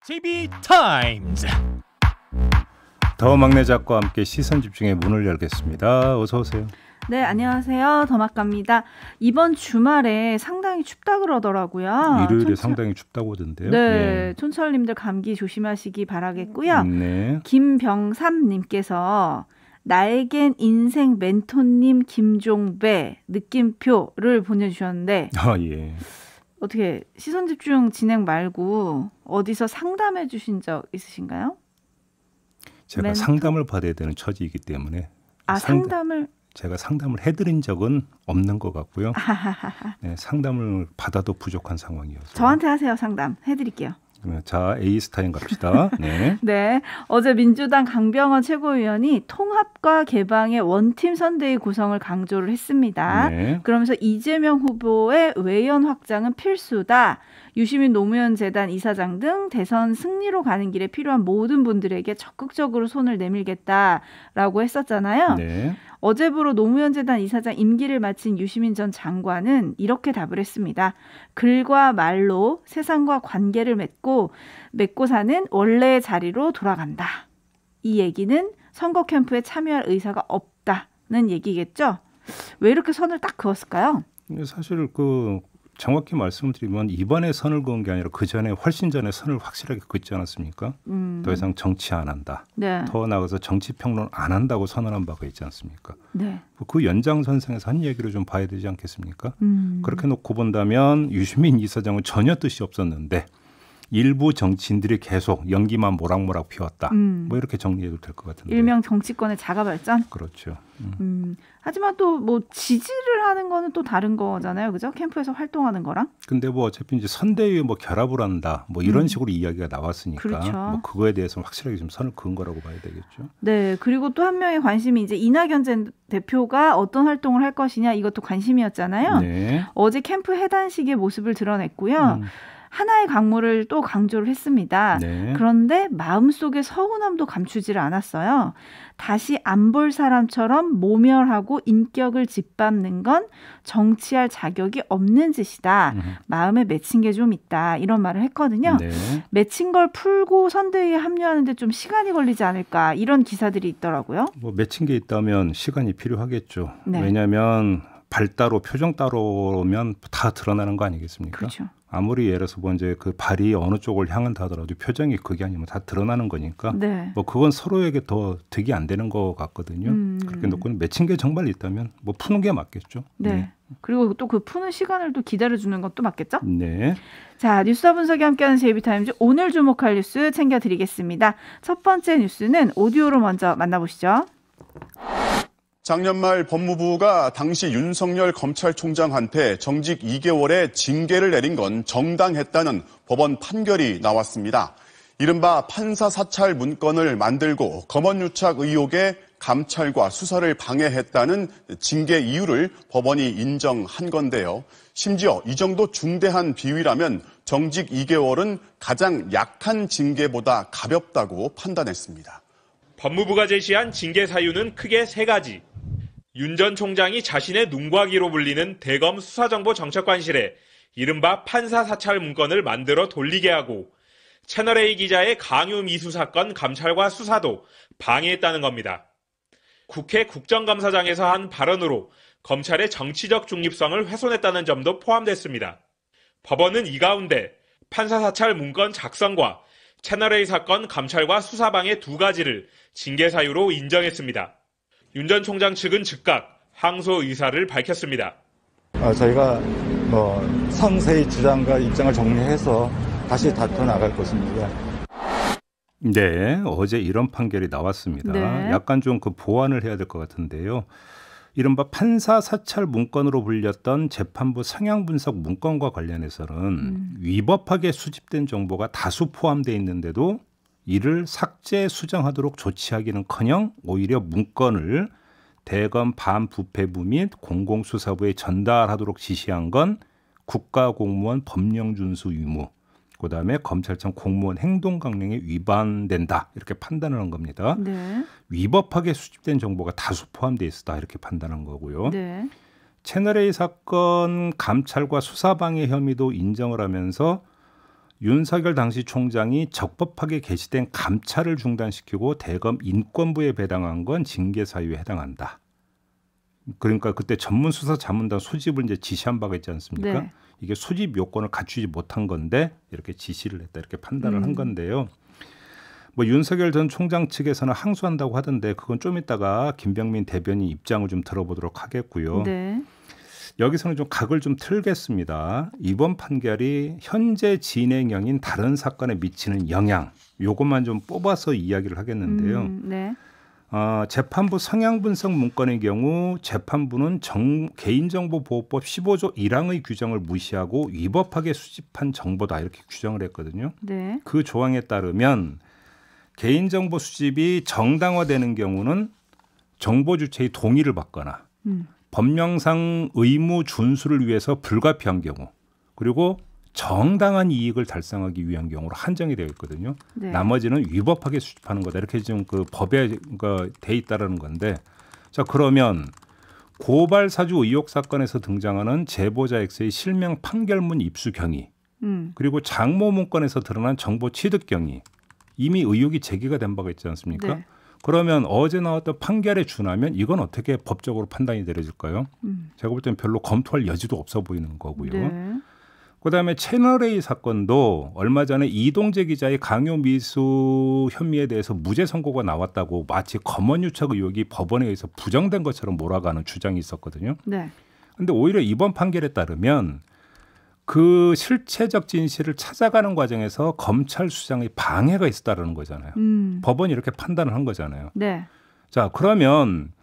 JB타임즈. 더 막내 작가와 함께 시선 집중의 문을 열겠습니다. 어서 오세요. 네, 안녕하세요. 더막갑니다. 이번 주말에 상당히 춥다 그러더라고요. 일요일에 상당히 춥다고 하던데요. 네, 예. 촌철님들 감기 조심하시기 바라겠고요. 네. 김병삼님께서 나에겐 인생 멘토님 김종배 느낌표를 보내주셨는데 예. 어떻게 시선 집중 진행 말고 어디서 상담해 주신 적 있으신가요? 제가 멘토? 상담을 받아야 되는 처지이기 때문에 상담을 제가 상담을 해드린 적은 없는 것 같고요. 네, 상담을 받아도 부족한 상황이어서. 저한테 하세요. 상담 해드릴게요. 자, A스타인 갑시다. 네. 네, 어제 민주당 강병원 최고위원이 통합과 개방의 원팀 선대위 구성을 강조를 했습니다. 네. 그러면서 이재명 후보의 외연 확장은 필수다. 유시민 노무현 재단 이사장 등 대선 승리로 가는 길에 필요한 모든 분들에게 적극적으로 손을 내밀겠다라고 했었잖아요. 네. 어제부로 노무현 재단 이사장 임기를 마친 유시민 전 장관은 이렇게 답을 했습니다. 글과 말로 세상과 관계를 맺고 사는 원래의 자리로 돌아간다. 이 얘기는 선거 캠프에 참여할 의사가 없다는 얘기겠죠. 왜 이렇게 선을 딱 그었을까요? 사실 정확히 말씀드리면 이번에 선을 그은 게 아니라 그 전에 훨씬 전에 선을 확실하게 긋지 않았습니까? 더 이상 정치 안 한다. 네. 더 나아가서 정치 평론 안 한다고 선언한 바가 있지 않습니까? 네. 그 연장선상에서 한 얘기를 좀 봐야 되지 않겠습니까? 그렇게 놓고 본다면 유시민 이사장은 전혀 뜻이 없었는데 일부 정치인들이 계속 연기만 모락모락 피웠다. 뭐 이렇게 정리해도 될 것 같은데. 일명 정치권의 자가발전? 그렇죠. 하지만 또 뭐 지지를 하는 거는 또 다른 거잖아요. 그죠? 캠프에서 활동하는 거랑. 근데 뭐 어차피 이제 선대위에 뭐 결합을 한다. 뭐 이런 식으로 이야기가 나왔으니까 그렇죠. 뭐 그거에 대해서는 확실하게 좀 선을 그은 거라고 봐야 되겠죠. 네. 그리고 또 한 명의 관심이 이제 이낙연 전 대표가 어떤 활동을 할 것이냐 이것도 관심이었잖아요. 네. 어제 캠프 해단식의 모습을 드러냈고요. 하나의 강물을 또 강조를 했습니다. 네. 그런데 마음속의 서운함도 감추지를 않았어요. 다시 안 볼 사람처럼 모멸하고 인격을 짓밟는 건 정치할 자격이 없는 짓이다. 마음에 맺힌 게 좀 있다. 이런 말을 했거든요. 네. 맺힌 걸 풀고 선대위에 합류하는데 좀 시간이 걸리지 않을까 이런 기사들이 있더라고요. 뭐 맺힌 게 있다면 시간이 필요하겠죠. 네. 왜냐하면 발 따로 표정 따로면 다 드러나는 거 아니겠습니까? 그렇죠. 아무리 예를 들어서 뭐 이제 그 발이 어느 쪽을 향한다 하더라도 표정이 그게 아니면 다 드러나는 거니까 네. 뭐 그건 서로에게 더 득이 안 되는 것 같거든요. 그렇게 놓고 맺힌 게 정말 있다면 뭐 푸는 게 맞겠죠. 네. 그리고 또 그 푸는 시간을 또 기다려주는 것도 맞겠죠? 네. 자, 뉴스와 분석이 함께하는 JB타임즈 오늘 주목할 뉴스 챙겨드리겠습니다. 첫 번째 뉴스는 오디오로 먼저 만나보시죠. 작년 말 법무부가 당시 윤석열 검찰총장한테 정직 2개월의 징계를 내린 건 정당했다는 법원 판결이 나왔습니다. 이른바 판사 사찰 문건을 만들고 검언유착 의혹에 감찰과 수사를 방해했다는 징계 이유를 법원이 인정한 건데요. 심지어 이 정도 중대한 비위라면 정직 2개월은 가장 약한 징계보다 가볍다고 판단했습니다. 법무부가 제시한 징계 사유는 크게 세 가지. 윤 전 총장이 자신의 눈과 귀로 불리는 대검 수사정보정책관실에 이른바 판사 사찰 문건을 만들어 돌리게 하고 채널A 기자의 강요 미수 사건 감찰과 수사도 방해했다는 겁니다. 국회 국정감사장에서 한 발언으로 검찰의 정치적 중립성을 훼손했다는 점도 포함됐습니다. 법원은 이 가운데 판사 사찰 문건 작성과 채널A 사건 감찰과 수사 방해 두 가지를 징계 사유로 인정했습니다. 윤 전 총장 측은 즉각 항소 의사를 밝혔습니다. 저희가 상세히 주장과 입장을 정리해서 다시 다퉈 나갈 것입니다. 네, 어제 이런 판결이 나왔습니다. 네. 약간 좀 그 보완을 해야 될 것 같은데요. 이른바 판사 사찰 문건으로 불렸던 재판부 성향 분석 문건과 관련해서는 위법하게 수집된 정보가 다수 포함되어 있는데도 이를 삭제 수정하도록 조치하기는커녕 오히려 문건을 대검 반부패부 및 공공수사부에 전달하도록 지시한 건 국가공무원 법령준수 의무, 그다음에 검찰청 공무원 행동강령에 위반된다 이렇게 판단을 한 겁니다. 네. 위법하게 수집된 정보가 다수 포함되어 있었다 이렇게 판단한 거고요. 네. 채널A 사건 감찰과 수사방해 혐의도 인정을 하면서 윤석열 당시 총장이 적법하게 개시된 감찰을 중단시키고 대검 인권부에 배당한 건 징계 사유에 해당한다. 그러니까 그때 전문수사자문단 소집을 이제 지시한 바가 있지 않습니까? 네. 이게 소집 요건을 갖추지 못한 건데 이렇게 지시를 했다 이렇게 판단을 한 건데요. 뭐 윤석열 전 총장 측에서는 항소한다고 하던데 그건 좀 이따가 김병민 대변인 입장을 좀 들어보도록 하겠고요. 네. 여기서는 좀 각을 좀 틀겠습니다. 이번 판결이 현재 진행형인 다른 사건에 미치는 영향, 요것만 좀 뽑아서 이야기를 하겠는데요. 네. 재판부 성향 분석 문건의 경우 재판부는 개인정보보호법 15조 1항의 규정을 무시하고 위법하게 수집한 정보다 이렇게 규정을 했거든요. 네. 그 조항에 따르면 개인정보 수집이 정당화되는 경우는 정보 주체의 동의를 받거나 법령상 의무 준수를 위해서 불가피한 경우 그리고 정당한 이익을 달성하기 위한 경우로 한정이 되어 있거든요. 네. 나머지는 위법하게 수집하는 거다 이렇게 지금 그 법에 돼 있다라는 건데, 자 그러면 고발 사주 의혹 사건에서 등장하는 제보자 X의 실명 판결문 입수 경위, 그리고 장모 문건에서 드러난 정보 취득 경위 이미 의혹이 제기가 된 바가 있지 않습니까? 네. 그러면 어제 나왔던 판결에 준하면 이건 어떻게 법적으로 판단이 내려질까요? 제가 볼 때는 별로 검토할 여지도 없어 보이는 거고요. 네. 그다음에 채널A 사건도 얼마 전에 이동재 기자의 강요 미수 혐의에 대해서 무죄 선고가 나왔다고 마치 검언유착 의혹이 법원에 의해서 부정된 것처럼 몰아가는 주장이 있었거든요. 네. 그런데 오히려 이번 판결에 따르면 그 실체적 진실을 찾아가는 과정에서 검찰 수장의 방해가 있었다는 거잖아요. 법원이 이렇게 판단을 한 거잖아요. 네. 자 그러면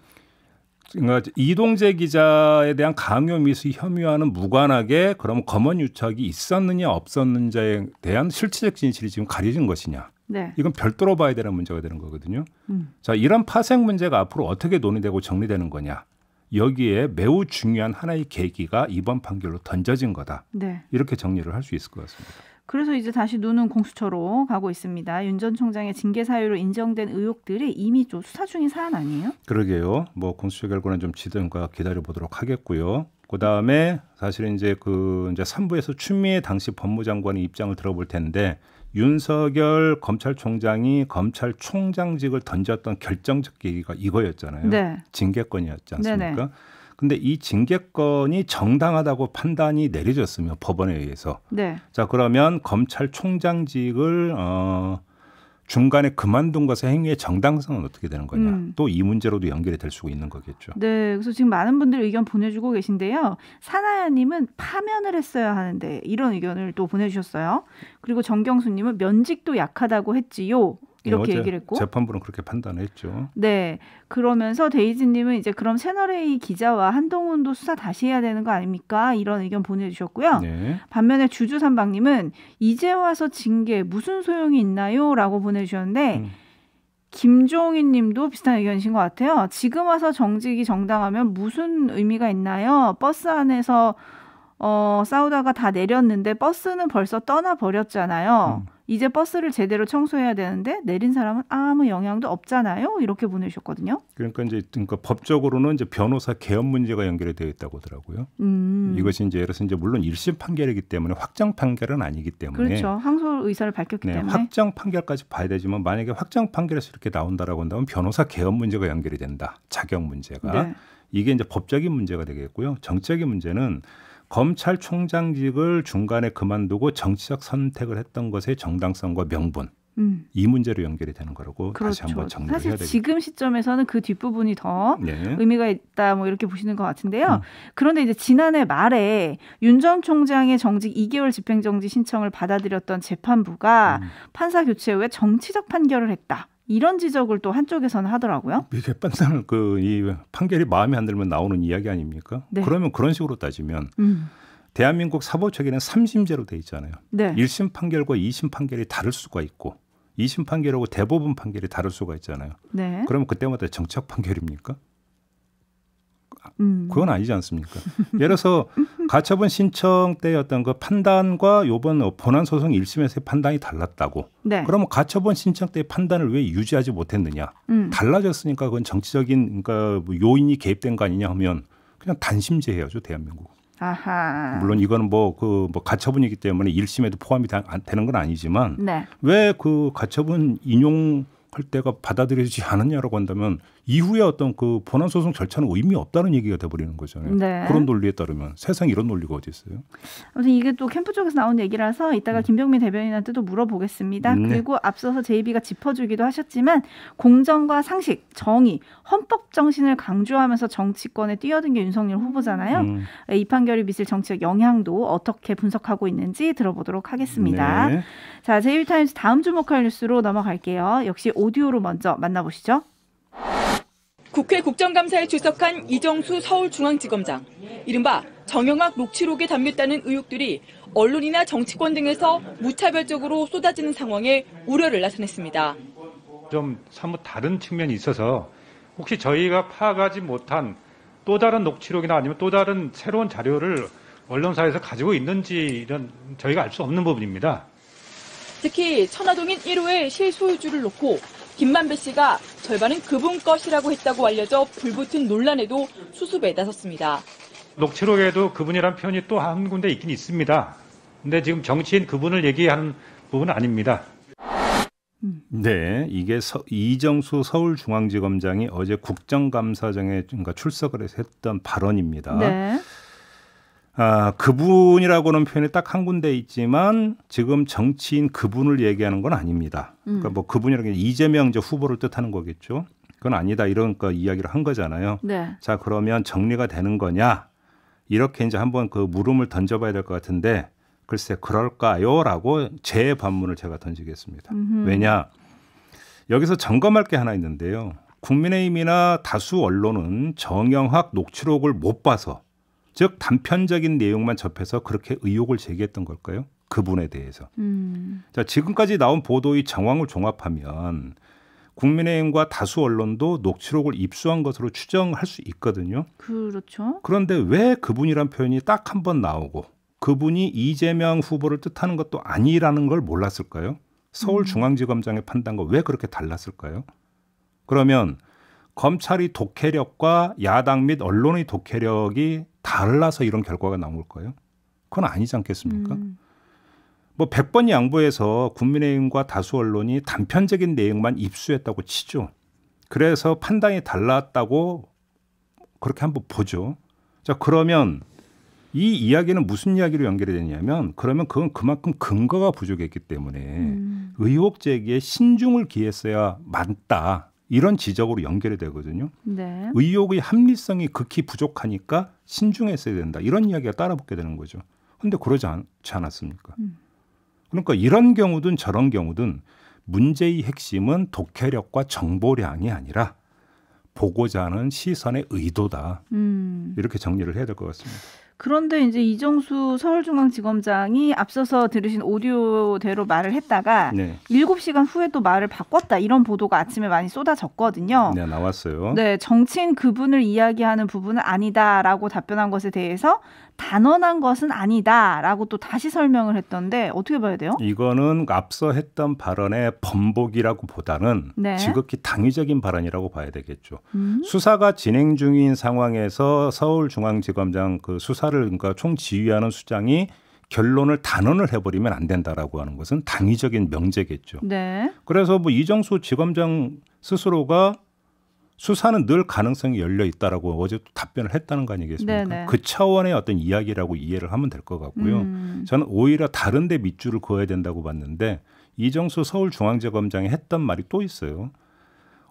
이동재 기자에 대한 강요 미수 혐의와는 무관하게 그럼 검언유착이 있었느냐 없었느냐에 대한 실체적 진실이 지금 가려진 것이냐. 네. 이건 별도로 봐야 되는 문제가 되는 거거든요. 자 이런 파생 문제가 앞으로 어떻게 논의되고 정리되는 거냐. 여기에 매우 중요한 하나의 계기가 이번 판결로 던져진 거다. 네. 이렇게 정리를 할 수 있을 것 같습니다. 그래서 이제 다시 눈은 공수처로 가고 있습니다. 윤 전 총장의 징계 사유로 인정된 의혹들이 이미 좀 수사 중인 사안 아니에요? 그러게요. 뭐 공수처 결과는 좀 지든가 기다려 보도록 하겠고요. 그 다음에 사실은 이제 3부에서 추미애 당시 법무장관의 입장을 들어볼 텐데 윤석열 검찰총장이 검찰총장직을 던졌던 결정적 계기가 이거였잖아요. 네. 징계권이었지 않습니까? 네네. 근데 이 징계권이 정당하다고 판단이 내려졌으면 법원에 의해서 네. 자 그러면 검찰총장직을 중간에 그만둔 것의 행위의 정당성은 어떻게 되는 거냐. 또 이 문제로도 연결이 될 수 있는 거겠죠. 네. 그래서 지금 많은 분들이 의견 보내주고 계신데요. 사나야님은 파면을 했어야 하는데 이런 의견을 또 보내주셨어요. 그리고 정경수님은 면직도 약하다고 했지요. 이렇게 어제 얘기를 했고. 재판부는 그렇게 판단했죠. 네. 그러면서 데이지님은 이제 그럼 채널A 기자와 한동훈도 수사 다시 해야 되는 거 아닙니까? 이런 의견 보내주셨고요. 네. 반면에 주주삼방님은 이제 와서 징계 무슨 소용이 있나요? 라고 보내주셨는데 김종인 님도 비슷한 의견이신 것 같아요. 지금 와서 정직이 정당하면 무슨 의미가 있나요? 버스 안에서 싸우다가 다 내렸는데 버스는 벌써 떠나버렸잖아요. 이제 버스를 제대로 청소해야 되는데 내린 사람은 아무 영향도 없잖아요. 이렇게 보내주셨거든요. 그러니까 법적으로는 이제 변호사 개업 문제가 연결이 되어 있다고 하더라고요. 이것이 이제 예를 들어서 이제 물론 1심 판결이기 때문에 확정 판결은 아니기 때문에 그렇죠. 항소 의사를 밝혔기 때문에 확정 판결까지 봐야 되지만 만약에 확정 판결에서 이렇게 나온다라고 한다면 변호사 개업 문제가 연결이 된다. 자격 문제가. 네. 이게 이제 법적인 문제가 되겠고요. 정치적인 문제는 검찰총장직을 중간에 그만두고 정치적 선택을 했던 것의 정당성과 명분 이 문제로 연결이 되는 거라고 그렇죠. 다시 한번 정리를 해야 사실 되겠죠. 지금 시점에서는 그 뒷부분이 더 네. 의미가 있다 뭐 이렇게 보시는 것 같은데요. 그런데 이제 지난해 말에 윤 전 총장의 정직 2개월 집행정지 신청을 받아들였던 재판부가 판사 교체 후에 정치적 판결을 했다. 이런 지적을 또 한쪽에서는 하더라고요. 이게 판단을 이 판결이 마음에 안 들면 나오는 이야기 아닙니까? 네. 그러면 그런 식으로 따지면 대한민국 사법체계는 3심제로 돼 있잖아요. 네. 1심 판결과 2심 판결이 다를 수가 있고 2심 판결하고 대법원 판결이 다를 수가 있잖아요. 네. 그러면 그때마다 정치적 판결입니까? 그건 아니지 않습니까? 예를 들어서 가처분 신청 때 어떤 그 판단과 이번 본안 소송 1심에서의 판단이 달랐다고. 네. 그러면 가처분 신청 때의 판단을 왜 유지하지 못했느냐? 달라졌으니까 그건 정치적인 요인이 개입된 거 아니냐 하면 그냥 단심제 해야죠, 대한민국. 아하. 물론 이거는 뭐 가처분이기 때문에 1심에도 포함이 되는 건 아니지만 네. 왜 그 가처분 인용할 때가 받아들여지지 않았냐라고 한다면 이후에 어떤 그 본안 소송 절차는 의미 없다는 얘기가 돼버리는 거잖아요. 네. 그런 논리에 따르면 세상에 이런 논리가 어디 있어요? 아무튼 이게 또 캠프 쪽에서 나온 얘기라서 이따가 김병민 대변인한테도 물어보겠습니다. 네. 그리고 앞서서 제이비가 짚어주기도 하셨지만 공정과 상식, 정의, 헌법 정신을 강조하면서 정치권에 뛰어든 게 윤석열 후보잖아요. 이 판결이 미칠 정치적 영향도 어떻게 분석하고 있는지 들어보도록 하겠습니다. 네. 자, 제이비타임즈 다음 주목할 뉴스로 넘어갈게요. 역시 오디오로 먼저 만나보시죠. 국회 국정감사에 출석한 이정수 서울중앙지검장. 이른바 정영학 녹취록에 담겼다는 의혹들이 언론이나 정치권 등에서 무차별적으로 쏟아지는 상황에 우려를 나타냈습니다. 좀 사뭇 다른 측면이 있어서 혹시 저희가 파악하지 못한 또 다른 녹취록이나 아니면 또 다른 새로운 자료를 언론사에서 가지고 있는지 이런 저희가 알 수 없는 부분입니다. 특히 천화동인 1호의 실소유주를 놓고 김만배 씨가 절반은 그분 것이라고 했다고 알려져 불붙은 논란에도 수습에 나섰습니다. 녹취록에도 그분이란 표현이 또 한 군데 있긴 있습니다. 근데 지금 정치인 그분을 얘기하는 부분은 아닙니다. 네, 이게 이정수 서울중앙지검장이 어제 국정감사장에 출석을 해서 했던 발언입니다. 네. 그분이라고는 표현이 딱 한 군데 있지만 지금 정치인 그분을 얘기하는 건 아닙니다. 그러니까 뭐 그분이라는 게 이재명 후보를 뜻하는 거겠죠. 그건 아니다 이런 이야기를 한 거잖아요. 네. 자, 그러면 정리가 되는 거냐? 이렇게 이제 한번 그 물음을 던져봐야 될 것 같은데 글쎄 그럴까요?라고 제 반문을 제가 던지겠습니다. 왜냐? 여기서 점검할 게 하나 있는데요. 국민의힘이나 다수 언론은 정영학 녹취록을 못 봐서 즉 단편적인 내용만 접해서 그렇게 의혹을 제기했던 걸까요? 그분에 대해서. 자, 지금까지 나온 보도의 정황을 종합하면 국민의힘과 다수 언론도 녹취록을 입수한 것으로 추정할 수 있거든요. 그렇죠. 그런데 왜 그분이란 표현이 딱 한 번 나오고 그분이 이재명 후보를 뜻하는 것도 아니라는 걸 몰랐을까요? 서울중앙지검장의 판단과 왜 그렇게 달랐을까요? 그러면 검찰의 독해력과 야당 및 언론의 독해력이 달라서 이런 결과가 나온 걸까요? 그건 아니지 않겠습니까? 뭐 100번 양보해서 국민의힘과 다수 언론이 단편적인 내용만 입수했다고 치죠. 그래서 판단이 달랐다고 그렇게 한번 보죠. 자, 그러면 이 이야기는 무슨 이야기로 연결이 되냐면 그러면 그건 그만큼 근거가 부족했기 때문에 의혹 제기에 신중을 기했어야 맞다. 이런 지적으로 연결이 되거든요. 네. 의혹의 합리성이 극히 부족하니까 신중했어야 된다. 이런 이야기가 따라붙게 되는 거죠. 그런데 그러지 않지 않았습니까? 그러니까 이런 경우든 저런 경우든 문제의 핵심은 독해력과 정보량이 아니라 보고자 하는 시선의 의도다. 이렇게 정리를 해야 될 것 같습니다. 그런데 이제 이정수 서울중앙지검장이 앞서서 들으신 오디오대로 말을 했다가 네. 7시간 후에 또 말을 바꿨다. 이런 보도가 아침에 많이 쏟아졌거든요. 네, 나왔어요. 네, 정치인 그분을 이야기하는 부분은 아니다라고 답변한 것에 대해서 단언한 것은 아니다라고 또 다시 설명을 했던데 어떻게 봐야 돼요? 이거는 앞서 했던 발언의 번복이라고 보다는 네. 지극히 당위적인 발언이라고 봐야 되겠죠. 수사가 진행 중인 상황에서 서울중앙지검장 그 수사를 그러니까 총지휘하는 수장이 결론을 단언을 해버리면 안 된다라고 하는 것은 당위적인 명제겠죠. 네. 그래서 뭐 이정수 지검장 스스로가 수사는 늘 가능성이 열려 있다라고 어제 또 답변을 했다는 거 아니겠습니까? 네네. 그 차원의 어떤 이야기라고 이해를 하면 될 것 같고요. 저는 오히려 다른 데 밑줄을 그어야 된다고 봤는데 이정수 서울중앙지검장이 했던 말이 또 있어요.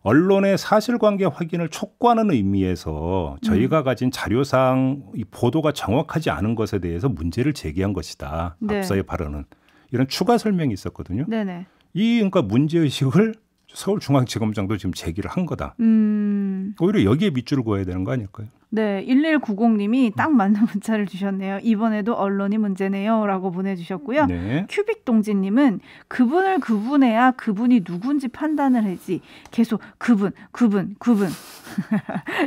언론의 사실관계 확인을 촉구하는 의미에서 저희가 가진 자료상 이 보도가 정확하지 않은 것에 대해서 문제를 제기한 것이다. 네. 앞서의 발언은. 이런 추가 설명이 있었거든요. 네네. 이 그러니까 문제의식을 서울중앙지검장도 지금 제기를 한 거다. 오히려 여기에 밑줄을 그어야 되는 거 아닐까요? 네, 1190님이 딱 맞는 문자를 주셨네요. 이번에도 언론이 문제네요 라고 보내주셨고요. 네. 큐빅동진님은 그분을 구분해야 그분이 누군지 판단을 하지 계속 그분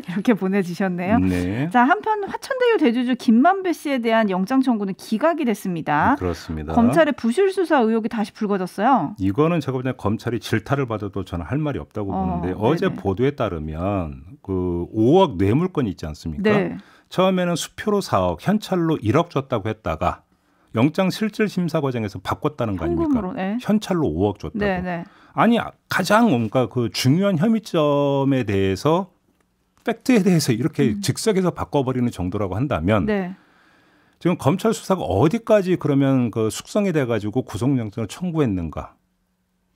이렇게 보내주셨네요. 네. 자, 한편 화천대유 대주주 김만배 씨에 대한 영장 청구는 기각이 됐습니다. 그렇습니다. 검찰의 부실 수사 의혹이 다시 불거졌어요. 이거는 제가 보기엔 검찰이 질타를 받아도 저는 할 말이 없다고 보는데 어제 네네. 보도에 따르면 그 5억 뇌물건이 있지 않습니까? 네. 처음에는 수표로 4억, 현찰로 1억 줬다고 했다가 영장 실질 심사 과정에서 바꿨다는 거 아닙니까? 현금으로, 네. 현찰로 5억 줬다고. 네, 네. 아니 가장 뭔가 그 중요한 혐의점에 대해서 팩트에 대해서 이렇게 즉석에서 바꿔버리는 정도라고 한다면 네. 지금 검찰 수사가 어디까지 그러면 그 숙성이 돼가지고 구속영장을 청구했는가?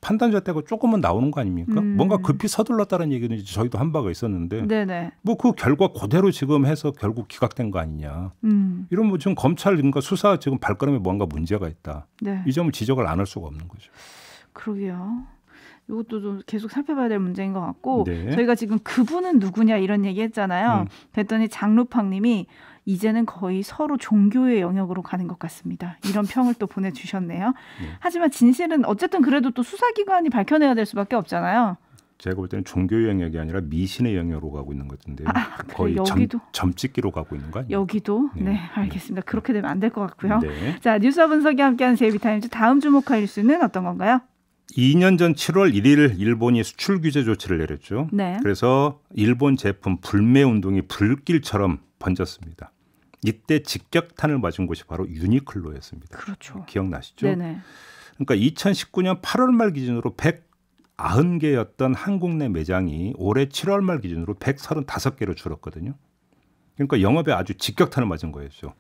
판단자때가 조금은 나오는 거 아닙니까? 뭔가 급히 서둘렀다는 얘기는 저희도 한 바가 있었는데 네네. 뭐 그 결과 그대로 지금 해서 결국 기각된 거 아니냐. 이런 뭐 지금 검찰 그러니까 수사 지금 발걸음에 뭔가 문제가 있다. 네. 이 점을 지적을 안 할 수가 없는 거죠. 그러게요. 이것도 좀 계속 살펴봐야 될 문제인 것 같고 네. 저희가 지금 그분은 누구냐 이런 얘기 했잖아요. 그랬더니 장루팡 님이 이제는 거의 서로 종교의 영역으로 가는 것 같습니다. 이런 평을 또 보내주셨네요. 하지만 진실은 어쨌든 그래도 또 수사기관이 밝혀내야 될 수밖에 없잖아요. 제가 볼 때는 종교 영역이 아니라 미신의 영역으로 가고 있는 것 같은데요. 거의 여기도? 점찍기로 가고 있는 거 아니에요? 여기도? 네, 알겠습니다. 그렇게 되면 안 될 것 같고요. 네. 자, 뉴스와 분석이 함께하는 제이비타임즈 다음 주목할 뉴스는 어떤 건가요? 2년 전 7월 1일 일본이 수출 규제 조치를 내렸죠. 네. 그래서 일본 제품 불매 운동이 불길처럼 번졌습니다. 이때 직격탄을 맞은 곳이 바로 유니클로였습니다. 그렇죠. 기억나시죠? 네네. 그러니까 2019년 8월 말 기준으로 190개였던 한국 내 매장이 올해 7월 말 기준으로 135개로 줄었거든요. 그러니까 영업에 아주 직격탄을 맞은 거였죠.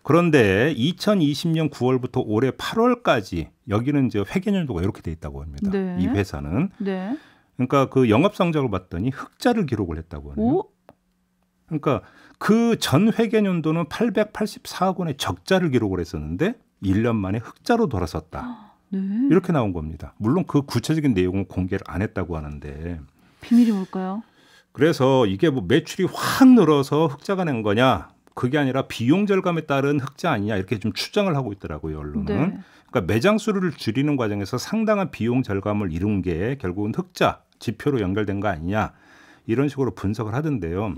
그런데 2020년 9월부터 올해 8월까지 여기는 이제 회계연도가 이렇게 돼 있다고 합니다. 네. 이 회사는. 네. 그러니까 그 영업 성적을 봤더니 흑자를 기록을 했다고 하네요. 오? 그러니까 그 전 회계연도는 884억 원의 적자를 기록을 했었는데 1년 만에 흑자로 돌아섰다. 네. 이렇게 나온 겁니다. 물론 그 구체적인 내용은 공개를 안 했다고 하는데 비밀이 뭘까요? 그래서 이게 뭐 매출이 확 늘어서 흑자가 낸 거냐? 그게 아니라 비용 절감에 따른 흑자 아니냐 이렇게 좀 추정을 하고 있더라고요, 언론은. 네. 그러니까 매장 수를 줄이는 과정에서 상당한 비용 절감을 이룬 게 결국은 흑자 지표로 연결된 거 아니냐 이런 식으로 분석을 하던데요.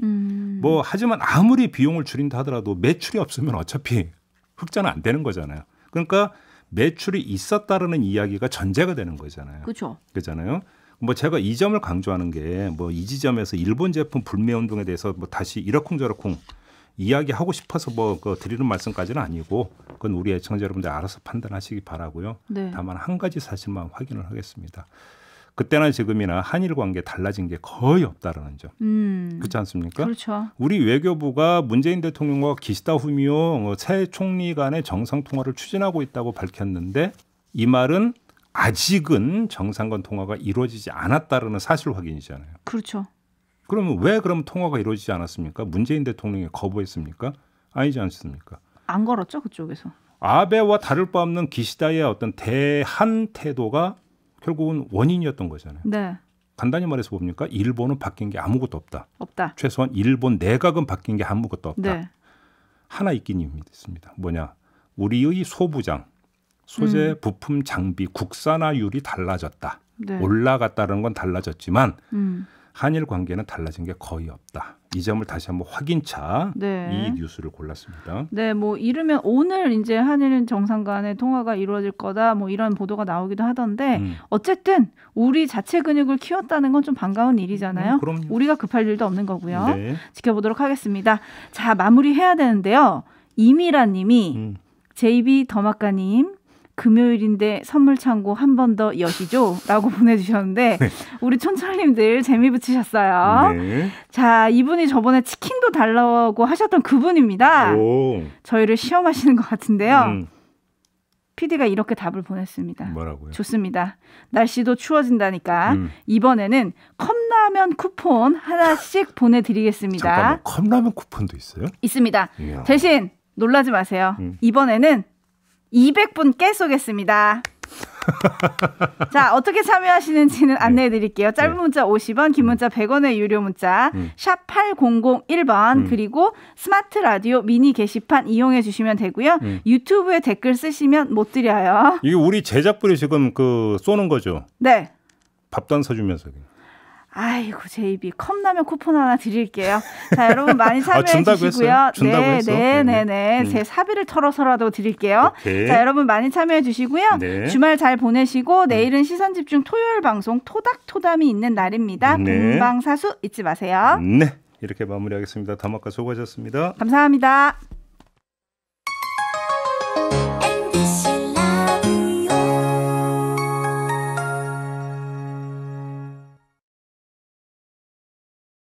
뭐 하지만 아무리 비용을 줄인다 하더라도 매출이 없으면 어차피 흑자는 안 되는 거잖아요. 그러니까 매출이 있었다라는 이야기가 전제가 되는 거잖아요. 그렇죠. 그렇잖아요. 뭐 제가 이 점을 강조하는 게 뭐 이 지점에서 일본 제품 불매 운동에 대해서 뭐 다시 이러쿵저러쿵 이야기하고 싶어서 뭐 드리는 말씀까지는 아니고 그건 우리 애청자 여러분들 알아서 판단하시기 바라고요. 네. 다만 한 가지 사실만 확인을 하겠습니다. 그때나 지금이나 한일 관계 달라진 게 거의 없다라는 점. 그렇지 않습니까? 그렇죠. 우리 외교부가 문재인 대통령과 기시다 후미오 새 총리 간의 정상 통화를 추진하고 있다고 밝혔는데 이 말은 아직은 정상간 통화가 이루어지지 않았다라는 사실 확인이잖아요. 그렇죠. 그러면 왜 그럼 통화가 이루어지지 않았습니까? 문재인 대통령이 거부했습니까? 아니지 않습니까? 안 걸었죠, 그쪽에서. 아베와 다를 바 없는 기시다의 어떤 대한 태도가 결국은 원인이었던 거잖아요. 네. 간단히 말해서 뭡니까? 일본은 바뀐 게 아무것도 없다. 없다. 최소한 일본 내각은 바뀐 게 아무것도 없다. 네. 하나 있긴 있습니다. 뭐냐? 우리의 소부장, 소재, 부품, 장비, 국산화율이 달라졌다. 네. 올라갔다는 건 달라졌지만 한일 관계는 달라진 게 거의 없다. 이 점을 다시 한번 확인차 네. 이 뉴스를 골랐습니다. 네, 뭐 이르면 오늘 이제 한일 정상 간의 통화가 이루어질 거다, 뭐 이런 보도가 나오기도 하던데 어쨌든 우리 자체 근육을 키웠다는 건 좀 반가운 일이잖아요. 그럼요. 우리가 급할 일도 없는 거고요. 네. 지켜보도록 하겠습니다. 자, 마무리해야 되는데요. 이미라님이 JB 더마카님. 금요일인데 선물 창고 한 번 더 여시죠? 라고 보내주셨는데 우리 촌철님들 재미 붙이셨어요. 네. 자, 이분이 저번에 치킨도 달라고 하셨던 그분입니다. 오. 저희를 시험하시는 것 같은데요. PD가 이렇게 답을 보냈습니다. 뭐라고요? 좋습니다. 날씨도 추워진다니까 이번에는 컵라면 쿠폰 하나씩 보내드리겠습니다. 잠깐만, 컵라면 쿠폰도 있어요? 있습니다. 이야. 대신 놀라지 마세요. 이번에는 200분께 쏘겠습니다. 자, 어떻게 참여하시는지는 안내해 드릴게요. 짧은 문자 50원, 긴 문자 100원의 유료 문자 샵 8001번 그리고 스마트 라디오 미니 게시판 이용해 주시면 되고요. 유튜브에 댓글 쓰시면 못 드려요. 이게 우리 제작부에 지금 쏘는 거죠? 네. 밥도 안 사주면서. 아이고, 제이비 컵라면 쿠폰 하나 드릴게요. 자, 여러분 많이 참여해 준다고 주시고요. 했어요? 준다고 했어? 네. 제 사비를 털어서라도 드릴게요. 오케이. 자, 여러분 많이 참여해 주시고요. 네. 주말 잘 보내시고 내일은 시선집중 토요일 방송 토닥토담이 있는 날입니다. 네. 본방사수 잊지 마세요. 네. 이렇게 마무리하겠습니다. 담화가 수고하셨습니다. 감사합니다.